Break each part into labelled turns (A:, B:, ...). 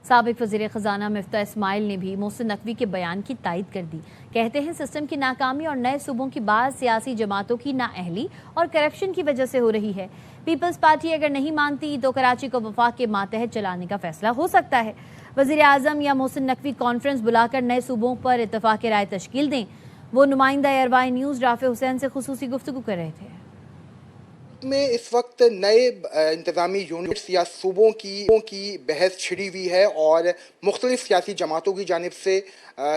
A: سابق وزیر خزانہ مفتاح اسماعیل نے بھی محسن نقوی کے بیان کی تائید کر دی۔ کہتے ہیں سسٹم کی ناکامی اور نئے صوبوں کی بعض سیاسی جماعتوں کی نااہلی اور کرپشن کی وجہ سے ہو رہی ہے۔ پیپلز پارٹی اگر نہیں مانتی تو کراچی کو وفاق کے ماتحت چلانے کا فیصلہ ہو سکتا ہے۔ وزیر اعظم یا محسن نقوی کانفرنس بلا کر نئے صوبوں پر اتفاق رائے تشکیل دیں۔ وہ نمائندہ ایئروائے نیوز رافع حسین سے خصوصی گفتگو کر رہے تھے۔
B: میں اس وقت نئے انتظامی یونٹس یا صوبوں کی بحث چھڑی ہوئی ہے اور مختلف سیاسی جماعتوں کی جانب سے،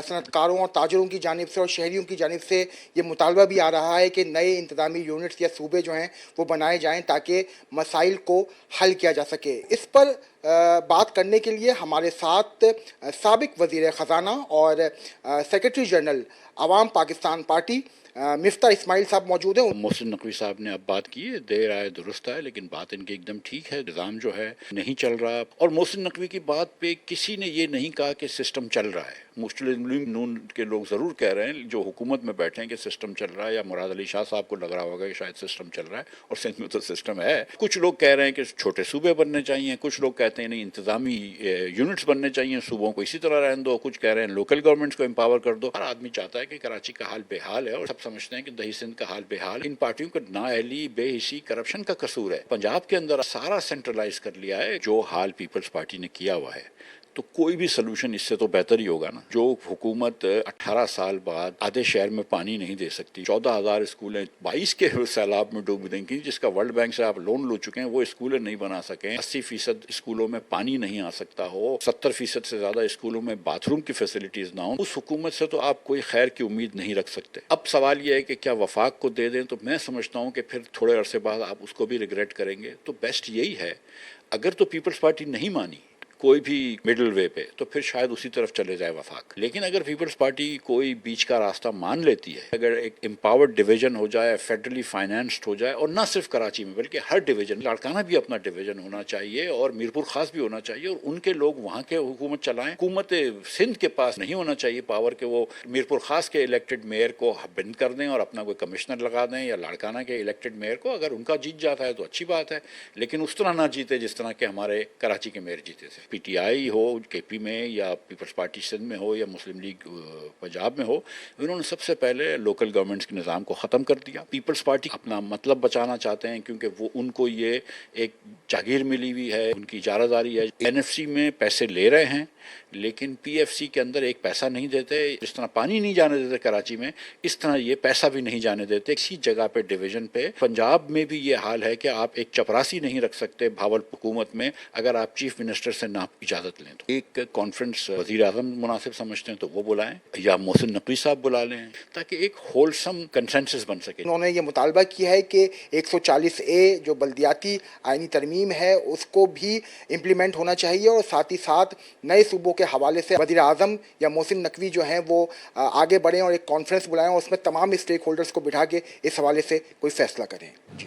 B: صنعت کاروں اور تاجروں کی جانب سے اور شہریوں کی جانب سے یہ مطالبہ بھی آ رہا ہے کہ نئے انتظامی یونٹس یا صوبے جو ہیں وہ بنائے جائیں تاکہ مسائل کو حل کیا جا سکے۔ اس پر بات کرنے کے لیے ہمارے ساتھ سابق وزیر خزانہ اور سیکرٹری جنرل عوام پاکستان پارٹی مفتاح اسماعیل صاحب موجود ہیں۔
C: محسن نقوی صاحب نے اب بات کی ہے، دیر آئے درست ہے، لیکن بات ان کی ایک دم ٹھیک ہے۔ نظام جو ہے نہیں چل رہا، اور محسن نقوی کی بات پہ کسی نے یہ نہیں کہا کہ سسٹم چل رہا ہے۔ مسلم لیگ نون کے لوگ ضرور کہہ رہے ہیں جو حکومت میں بیٹھے ہیں کہ سسٹم چل رہا ہے، یا مراد علی شاہ صاحب کو لگ رہا ہوگا کہ شاید سسٹم چل رہا ہے، اور سندھ میں تو سسٹم ہے۔ کچھ لوگ کہہ رہے ہیں کہ چھوٹے صوبے بننے چاہیے، کچھ لوگ کہتے ہیں نہیں انتظامی یونٹس بننے چاہیے، صوبوں کو اسی طرح رہنے دو، کچھ کہہ رہے ہیں لوکل گورنمنٹس کو امپاور کر دو۔ ہر آدمی چاہتا ہے کہ کراچی کا حال بے حال ہے، اور سب سمجھتے ہیں کہ دہی سندھ کا حال بے حال۔ ان پارٹیوں کا نااہلی، بے حسی، کرپشن کا قصور ہے۔ پنجاب کے اندر سارا سینٹرلائز کر لیا ہے۔ جو حال پیپلز پارٹی نے کیا ہوا ہے تو کوئی بھی سلوشن اس سے تو بہتر ہی ہوگا نا۔ جو حکومت 18 سال بعد آدھے شہر میں پانی نہیں دے سکتی، 14,000 اسکولیں 22 کے سیلاب میں ڈوب دیں گی، جس کا ورلڈ بینک سے آپ لون لو چکے ہیں، وہ اسکولیں نہیں بنا سکیں، 80% اسکولوں میں پانی نہیں آ سکتا ہو، 70% سے زیادہ اسکولوں میں باتھ روم کی فیسلٹیز نہ ہوں، اس حکومت سے تو آپ کوئی خیر کی امید نہیں رکھ سکتے۔ اب سوال یہ ہے کہ کیا وفاق کو دے دیں، تو میں سمجھتا ہوں کہ پھر تھوڑے عرصے بعد آپ اس کو بھی ریگریٹ کریں گے۔ تو بیسٹ یہی ہے، اگر تو پیپلز پارٹی نہیں مانی کوئی بھی مڈل وے پہ، تو پھر شاید اسی طرف چلے جائے وفاق۔ لیکن اگر پیپلز پارٹی کوئی بیچ کا راستہ مان لیتی ہے، اگر ایک امپاورڈ ڈویژن ہو جائے، فیڈرلی فائنینسڈ ہو جائے، اور نہ صرف کراچی میں بلکہ ہر ڈویژن، لاڑکانہ بھی اپنا ڈویژن ہونا چاہیے اور میرپور خاص بھی ہونا چاہیے، اور ان کے لوگ وہاں کے حکومت چلائیں۔ حکومت سندھ کے پاس نہیں ہونا چاہیے پاور کہ وہ میرپور خاص کے الیکٹڈ میئر کو بند کر دیں اور اپنا کوئی کمشنر لگا دیں، یا لاڑکانہ کے الیکٹڈ میئر کو۔ اگر ان کا جیت جاتا ہے تو اچھی بات ہے، لیکن اس طرح نہ جیتے جس طرح کہ ہمارے کراچی کے میئر جیتے تھے۔ پی ٹی آئی ہو کے پی میں، یا پیپلز پارٹی سندھ میں ہو، یا مسلم لیگ پنجاب میں ہو، انہوں نے سب سے پہلے لوکل گورنمنٹس کے نظام کو ختم کر دیا۔ پیپلز پارٹی اپنا مطلب بچانا چاہتے ہیں، کیونکہ وہ ان کو یہ ایک جاگیر ملی ہوئی ہے، ان کی اجارہ داری ہے۔ این ایف سی میں پیسے لے رہے ہیں، لیکن پی ایف سی کے اندر ایک پیسہ نہیں دیتے۔ جس طرح پانی نہیں جانے دیتے کراچی میں، اس طرح یہ پیسہ بھی نہیں جانے دیتے کسی جگہ پہ ڈویژن پہ۔ پنجاب میں بھی یہ حال ہے کہ آپ ایک چپراسی نہیں رکھ سکتے بھاول حکومت میں اگر آپ چیف منسٹر سے نہ اجازت لیں تو۔ ایک کانفرنس وزیر اعظم مناسب سمجھتے ہیں تو وہ بلائیں، یا محسن نقوی صاحب بلا لیں، تاکہ ایک ہولسم کنسنسس بن سکے۔
B: انہوں نے یہ مطالبہ کیا ہے کہ 140A جو بلدیاتی آئینی ترمیم ہے اس کو بھی امپلیمنٹ ہونا چاہیے، اور ساتھ ہی ساتھ نئے صوبوں کے حوالے سے وزیر اعظم یا محسن نقوی جو ہیں وہ آگے بڑھیں اور ایک کانفرنس بلائیں اور اس میں تمام اسٹیک ہولڈرز کو بٹھا کے اس حوالے سے کوئی فیصلہ کریں۔ جی